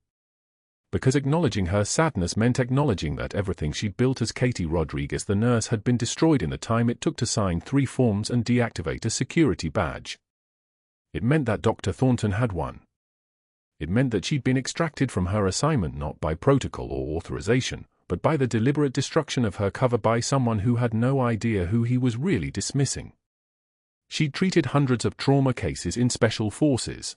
Because acknowledging her sadness meant acknowledging that everything she'd built as Katie Rodriguez the nurse had been destroyed in the time it took to sign 3 forms and deactivate a security badge. It meant that Dr. Thornton had won. It meant that she'd been extracted from her assignment not by protocol or authorization, but by the deliberate destruction of her cover by someone who had no idea who he was really dismissing. She'd treated hundreds of trauma cases in special forces.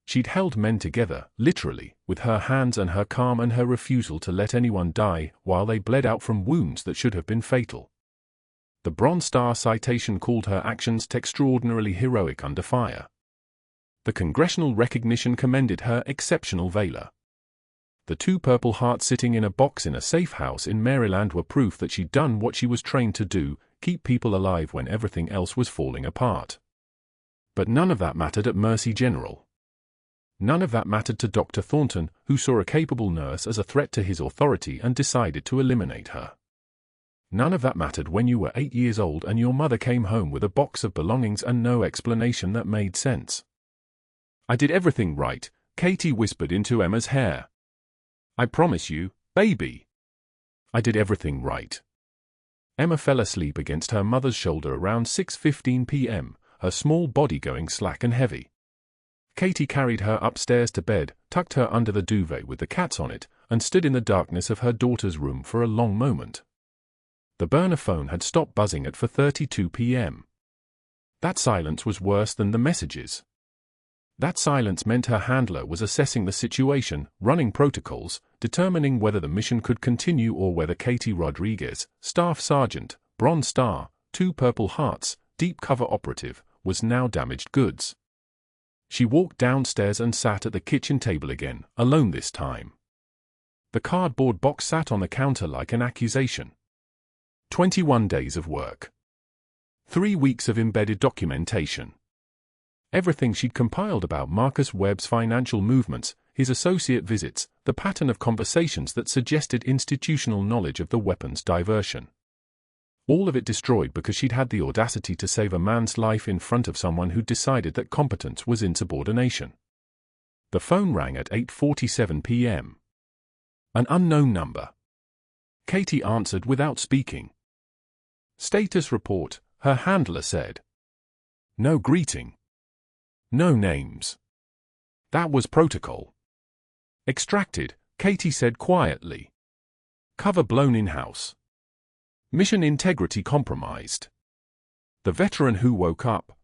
She'd held men together, literally, with her hands and her calm and her refusal to let anyone die while they bled out from wounds that should have been fatal. The Bronze Star citation called her actions extraordinarily heroic under fire. The congressional recognition commended her exceptional valor. The 2 Purple Hearts sitting in a box in a safe house in Maryland were proof that she'd done what she was trained to do, keep people alive when everything else was falling apart. But none of that mattered at Mercy General. None of that mattered to Dr. Thornton, who saw a capable nurse as a threat to his authority and decided to eliminate her. None of that mattered when you were 8 years old and your mother came home with a box of belongings and no explanation that made sense. "I did everything right," Katie whispered into Emma's hair. "I promise you, baby. I did everything right." Emma fell asleep against her mother's shoulder around 6:15 p.m., her small body going slack and heavy. Katie carried her upstairs to bed, tucked her under the duvet with the cats on it, and stood in the darkness of her daughter's room for a long moment. The burner phone had stopped buzzing at 4:32 p.m. That silence was worse than the messages. That silence meant her handler was assessing the situation, running protocols, determining whether the mission could continue or whether Katie Rodriguez, Staff Sergeant, Bronze Star, 2 Purple Hearts, deep cover operative, was now damaged goods. She walked downstairs and sat at the kitchen table again, alone this time. The cardboard box sat on the counter like an accusation. 21 days of work. 3 weeks of embedded documentation. Everything she'd compiled about Marcus Webb's financial movements, his associate visits, the pattern of conversations that suggested institutional knowledge of the weapons diversion. All of it destroyed because she'd had the audacity to save a man's life in front of someone who'd decided that competence was insubordination. The phone rang at 8:47 p.m. An unknown number. Katie answered without speaking. Status report, her handler said. No greeting. No names. That was protocol. Extracted, Katie said quietly. Cover blown in-house. Mission integrity compromised. The veteran who woke up.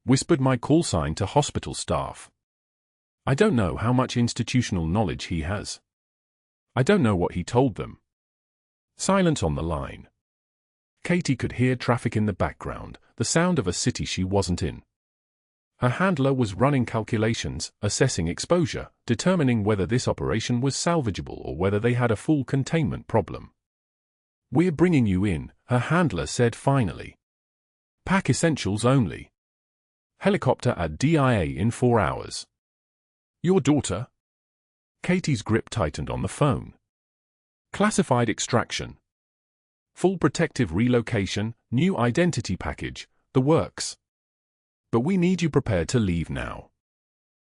Whispered my call sign to hospital staff. I don't know how much institutional knowledge he has. I don't know what he told them. Silence on the line. Katie could hear traffic in the background, the sound of a city she wasn't in. Her handler was running calculations, assessing exposure, determining whether this operation was salvageable or whether they had a full containment problem. We're bringing you in, her handler said finally. Pack essentials only. Helicopter at DIA in 4 hours. Your daughter? Katie's grip tightened on the phone. Classified extraction. Full protective relocation, new identity package, the works. But we need you prepared to leave now.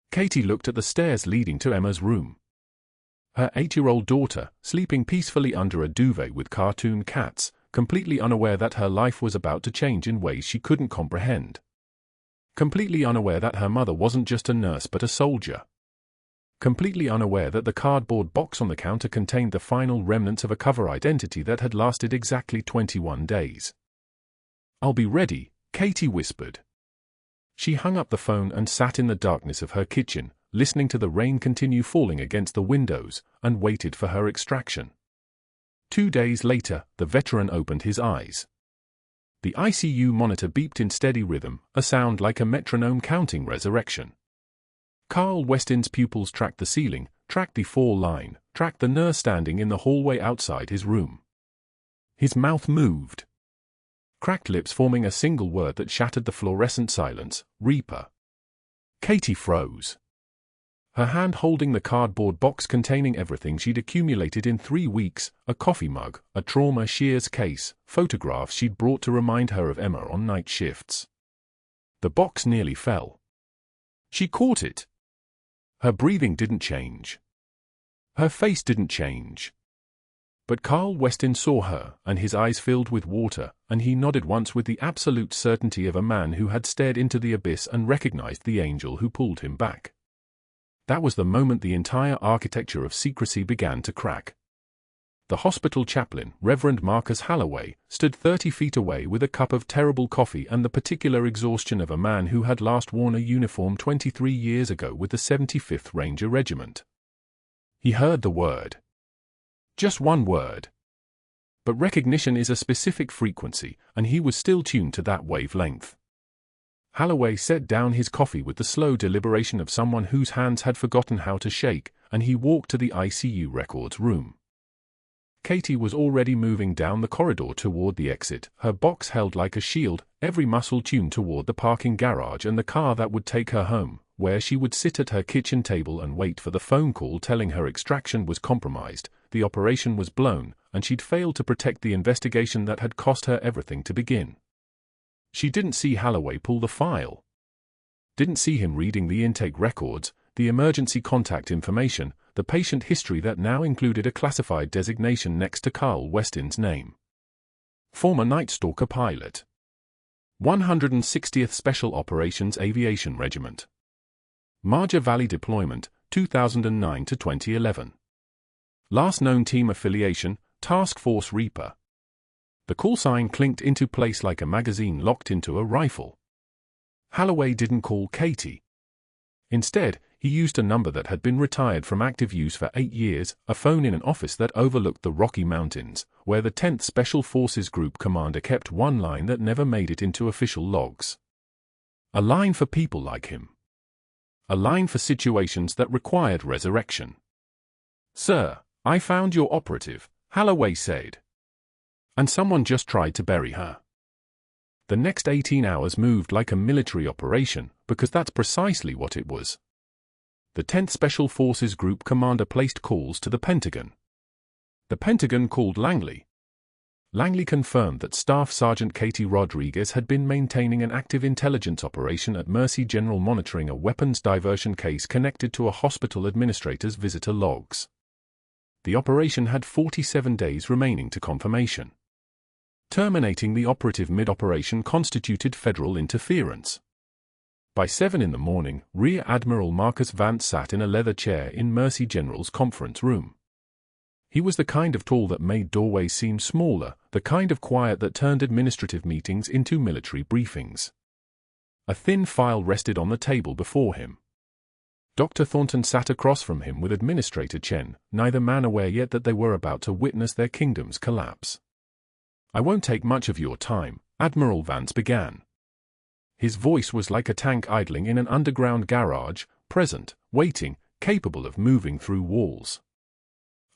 Katie looked at the stairs leading to Emma's room. Her 8-year-old daughter, sleeping peacefully under a duvet with cartoon cats, completely unaware that her life was about to change in ways she couldn't comprehend. Completely unaware that her mother wasn't just a nurse but a soldier. Completely unaware that the cardboard box on the counter contained the final remnants of a cover identity that had lasted exactly 21 days. I'll be ready, Katie whispered. She hung up the phone and sat in the darkness of her kitchen, listening to the rain continue falling against the windows, and waited for her extraction. 2 days later, the veteran opened his eyes. The ICU monitor beeped in steady rhythm, a sound like a metronome counting resurrection. Carl Weston's pupils tracked the ceiling, tracked the fall line, tracked the nurse standing in the hallway outside his room. His mouth moved. Cracked lips forming a single word that shattered the fluorescent silence, Reaper. Katie froze. Her hand holding the cardboard box containing everything she'd accumulated in 3 weeks, a coffee mug, a trauma shears case, photographs she'd brought to remind her of Emma on night shifts. The box nearly fell. She caught it. Her breathing didn't change. Her face didn't change. But Carl Weston saw her, and his eyes filled with water, and he nodded once with the absolute certainty of a man who had stared into the abyss and recognized the angel who pulled him back. That was the moment the entire architecture of secrecy began to crack. The hospital chaplain, Reverend Marcus Halloway, stood 30 feet away with a cup of terrible coffee and the particular exhaustion of a man who had last worn a uniform 23 years ago with the 75th Ranger Regiment. He heard the word. Just one word. But recognition is a specific frequency, and he was still tuned to that wavelength. Halloway set down his coffee with the slow deliberation of someone whose hands had forgotten how to shake, and he walked to the ICU records room. Katie was already moving down the corridor toward the exit, her box held like a shield, every muscle tuned toward the parking garage and the car that would take her home, where she would sit at her kitchen table and wait for the phone call telling her extraction was compromised, the operation was blown, and she'd failed to protect the investigation that had cost her everything to begin. She didn't see Halloway pull the file. Didn't see him reading the intake records, the emergency contact information, the patient history that now included a classified designation next to Carl Weston's name. Former Night Stalker pilot. 160th Special Operations Aviation Regiment. Marjah Valley Deployment, 2009 to 2011. Last known team affiliation, Task Force Reaper. The call sign clinked into place like a magazine locked into a rifle. Holloway didn't call Katie. Instead, he used a number that had been retired from active use for 8 years, a phone in an office that overlooked the Rocky Mountains, where the 10th Special Forces Group commander kept one line that never made it into official logs. A line for people like him. A line for situations that required resurrection. "Sir, I found your operative," Holloway said. "And someone just tried to bury her." The next 18 hours moved like a military operation, because that's precisely what it was. The 10th Special Forces Group commander placed calls to the Pentagon. The Pentagon called Langley. Langley confirmed that Staff Sergeant Katie Rodriguez had been maintaining an active intelligence operation at Mercy General monitoring a weapons diversion case connected to a hospital administrator's visitor logs. The operation had 47 days remaining to confirmation. Terminating the operative mid-operation constituted federal interference. By 7 in the morning, Rear Admiral Marcus Vance sat in a leather chair in Mercy General's conference room. He was the kind of tall that made doorways seem smaller, the kind of quiet that turned administrative meetings into military briefings. A thin file rested on the table before him. Dr. Thornton sat across from him with Administrator Chen, neither man aware yet that they were about to witness their kingdom's collapse. "I won't take much of your time," Admiral Vance began. His voice was like a tank idling in an underground garage, present, waiting, capable of moving through walls.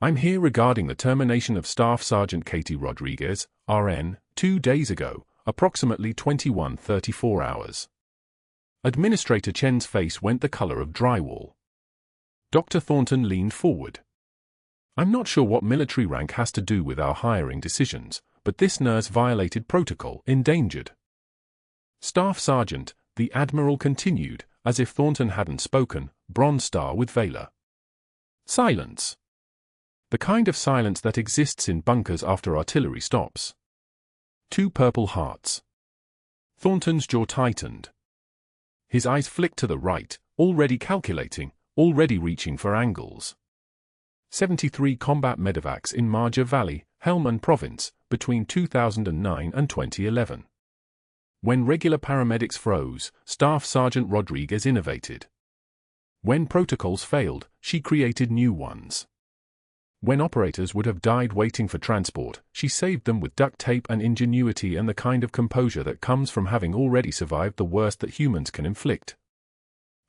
"I'm here regarding the termination of Staff Sergeant Katie Rodriguez, RN, 2 days ago, approximately 21:34 hours. Administrator Chen's face went the color of drywall. Dr. Thornton leaned forward. "I'm not sure what military rank has to do with our hiring decisions, but this nurse violated protocol, endangered." "Staff Sergeant," the Admiral continued, as if Thornton hadn't spoken, Bronze Star with Valor. Silence. The kind of silence that exists in bunkers after artillery stops. 2 purple hearts. Thornton's jaw tightened. His eyes flicked to the right, already calculating, already reaching for angles. 73 combat medevacs in Marjah Valley, Helmand Province, between 2009 and 2011. When regular paramedics froze, Staff Sergeant Rodriguez innovated. When protocols failed, she created new ones. When operators would have died waiting for transport, she saved them with duct tape and ingenuity and the kind of composure that comes from having already survived the worst that humans can inflict.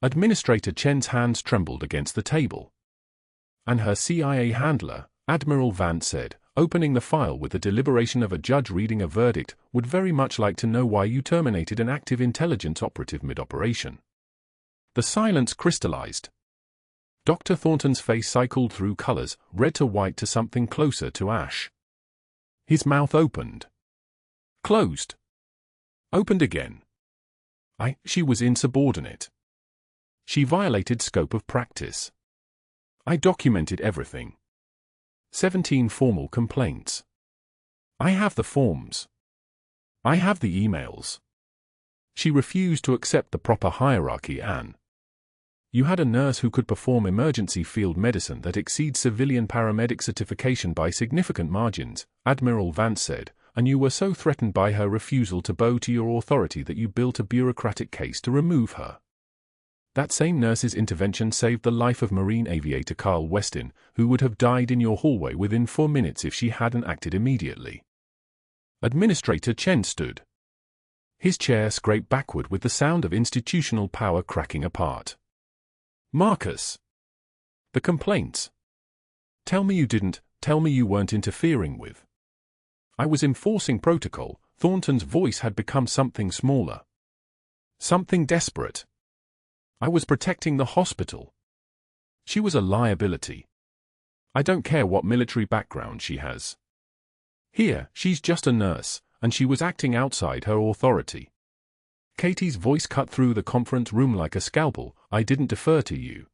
Administrator Chen's hands trembled against the table. "And her CIA handler," Admiral Vance said, opening the file with the deliberation of a judge reading a verdict, "would very much like to know why you terminated an active intelligence operative mid-operation." The silence crystallized. Dr. Thornton's face cycled through colors, red to white to something closer to ash. His mouth opened. Closed. Opened again. She was insubordinate. She violated scope of practice. I documented everything. 17 formal complaints. I have the forms. I have the emails. She refused to accept the proper hierarchy and you had a nurse who could perform emergency field medicine that exceeds civilian paramedic certification by significant margins, Admiral Vance said, and you were so threatened by her refusal to bow to your authority that you built a bureaucratic case to remove her. That same nurse's intervention saved the life of Marine aviator Carl Westin, who would have died in your hallway within 4 minutes if she hadn't acted immediately. Administrator Chen stood. His chair scraped backward with the sound of institutional power cracking apart. "Marcus. The complaints. Tell me you didn't, tell me you weren't interfering with." "I was enforcing protocol." Thornton's voice had become something smaller. Something desperate. "I was protecting the hospital. She was a liability. I don't care what military background she has. Here, she's just a nurse, and she was acting outside her authority." Katie's voice cut through the conference room like a scalpel. "I didn't defer to you.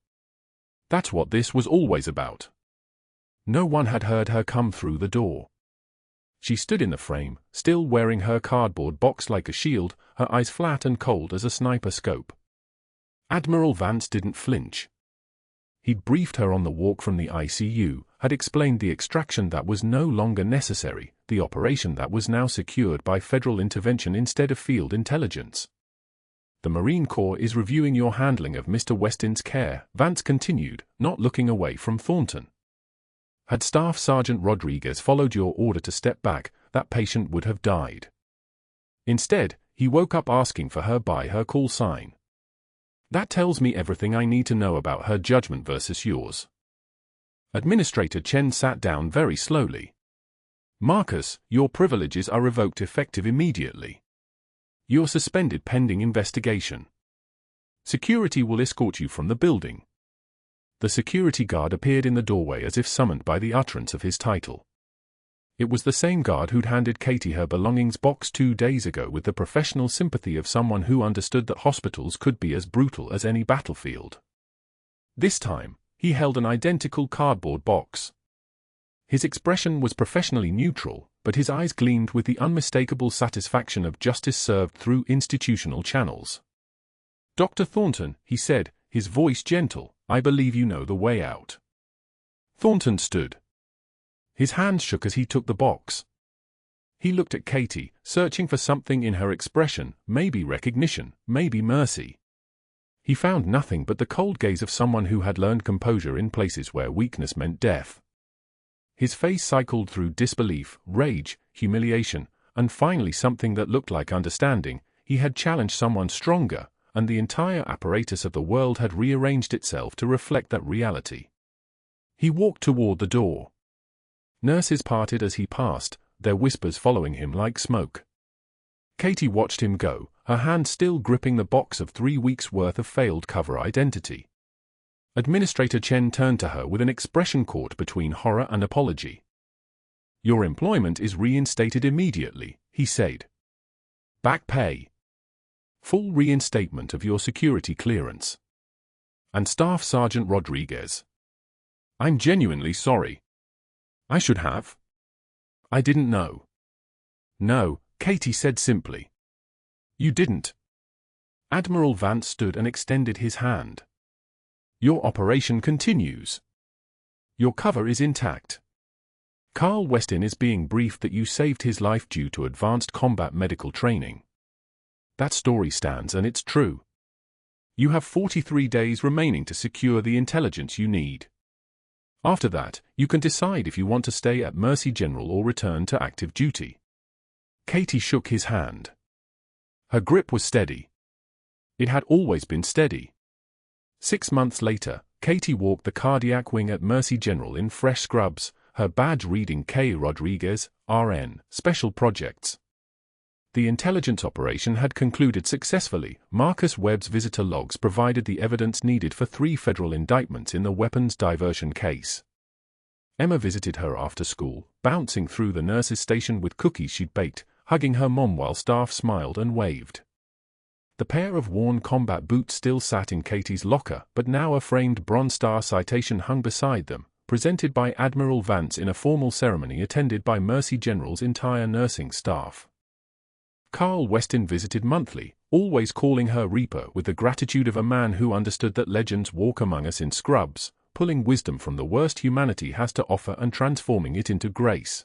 That's what this was always about." No one had heard her come through the door. She stood in the frame, still wearing her cardboard box like a shield, her eyes flat and cold as a sniper scope. Admiral Vance didn't flinch. He'd briefed her on the walk from the ICU, had explained the extraction that was no longer necessary, the operation that was now secured by federal intervention instead of field intelligence. The Marine Corps is reviewing your handling of Mr. Weston's care, Vance continued, not looking away from Thornton. Had Staff Sergeant Rodriguez followed your order to step back, that patient would have died. Instead, he woke up asking for her by her call sign. That tells me everything I need to know about her judgment versus yours. Administrator Chen sat down very slowly. Marcus, your privileges are revoked effective immediately. You're suspended pending investigation. Security will escort you from the building. The security guard appeared in the doorway as if summoned by the utterance of his title. It was the same guard who'd handed Katie her belongings box 2 days ago with the professional sympathy of someone who understood that hospitals could be as brutal as any battlefield. This time, he held an identical cardboard box. His expression was professionally neutral, but his eyes gleamed with the unmistakable satisfaction of justice served through institutional channels. Dr. Thornton, he said, his voice gentle, I believe you know the way out. Thornton stood. His hands shook as he took the box. He looked at Katie, searching for something in her expression, maybe recognition, maybe mercy. He found nothing but the cold gaze of someone who had learned composure in places where weakness meant death. His face cycled through disbelief, rage, humiliation, and finally something that looked like understanding. He had challenged someone stronger, and the entire apparatus of the world had rearranged itself to reflect that reality. He walked toward the door. Nurses parted as he passed, their whispers following him like smoke. Katie watched him go, her hand still gripping the box of 3 weeks' worth of failed cover identity. Administrator Chen turned to her with an expression caught between horror and apology. Your employment is reinstated immediately, he said. Back pay. Full reinstatement of your security clearance. And Staff Sergeant Rodriguez. I'm genuinely sorry. I should have. I didn't know. No, Katie said simply. You didn't. Admiral Vance stood and extended his hand. Your operation continues. Your cover is intact. Carl Weston is being briefed that you saved his life due to advanced combat medical training. That story stands and it's true. You have 43 days remaining to secure the intelligence you need. After that, you can decide if you want to stay at Mercy General or return to active duty. Katie shook his hand. Her grip was steady. It had always been steady. 6 months later, Katie walked the cardiac wing at Mercy General in fresh scrubs, her badge reading K. Rodriguez, RN, Special Projects. The intelligence operation had concluded successfully. Marcus Webb's visitor logs provided the evidence needed for 3 federal indictments in the weapons diversion case. Emma visited her after school, bouncing through the nurse's station with cookies she'd baked, hugging her mom while staff smiled and waved. The pair of worn combat boots still sat in Katie's locker, but now a framed Bronze Star citation hung beside them, presented by Admiral Vance in a formal ceremony attended by Mercy General's entire nursing staff. Carl Weston visited monthly, always calling her Reaper with the gratitude of a man who understood that legends walk among us in scrubs, pulling wisdom from the worst humanity has to offer and transforming it into grace.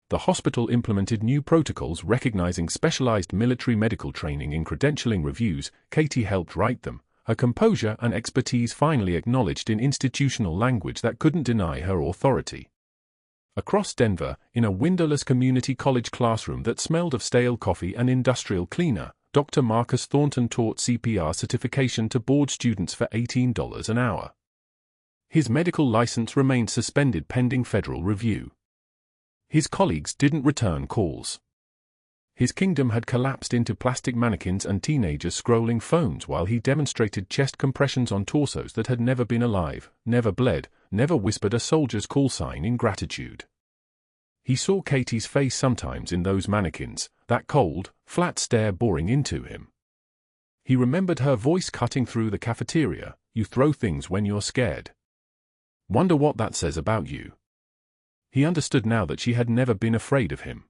The hospital implemented new protocols recognizing specialized military medical training in credentialing reviews. Katie helped write them, her composure and expertise finally acknowledged in institutional language that couldn't deny her authority. Across Denver, in a windowless community college classroom that smelled of stale coffee and industrial cleaner, Dr. Marcus Thornton taught CPR certification to board students for $18 an hour. His medical license remained suspended pending federal review. His colleagues didn't return calls. His kingdom had collapsed into plastic mannequins and teenagers scrolling phones while he demonstrated chest compressions on torsos that had never been alive, never bled, never whispered a soldier's call sign in gratitude. He saw Katie's face sometimes in those mannequins, that cold, flat stare boring into him. He remembered her voice cutting through the cafeteria, you throw things when you're scared. Wonder what that says about you. He understood now that she had never been afraid of him.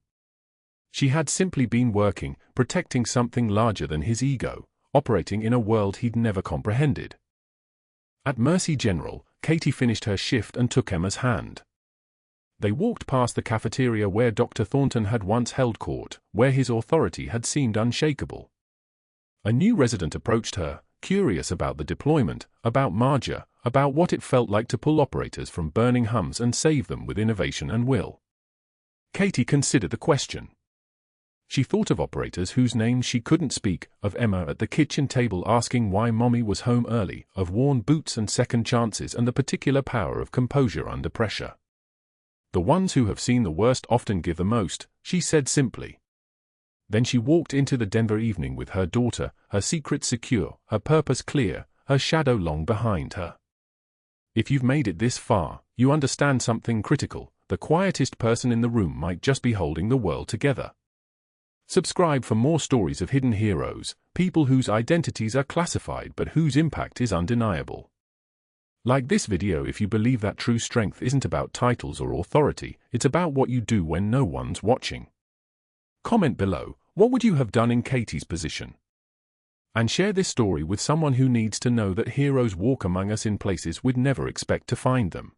She had simply been working, protecting something larger than his ego, operating in a world he'd never comprehended. At Mercy General, Katie finished her shift and took Emma's hand. They walked past the cafeteria where Dr. Thornton had once held court, where his authority had seemed unshakable. A new resident approached her, curious about the deployment, about Marjah, about what it felt like to pull operators from burning homes and save them with innovation and will. Katie considered the question. She thought of operators whose names she couldn't speak, of Emma at the kitchen table asking why Mommy was home early, of worn boots and second chances and the particular power of composure under pressure. The ones who have seen the worst often give the most, she said simply. Then she walked into the Denver evening with her daughter, her secret secure, her purpose clear, her shadow long behind her. If you've made it this far, you understand something critical. The quietest person in the room might just be holding the world together. Subscribe for more stories of hidden heroes, people whose identities are classified but whose impact is undeniable. Like this video if you believe that true strength isn't about titles or authority, it's about what you do when no one's watching. Comment below, what would you have done in Katie's position? And share this story with someone who needs to know that heroes walk among us in places we'd never expect to find them.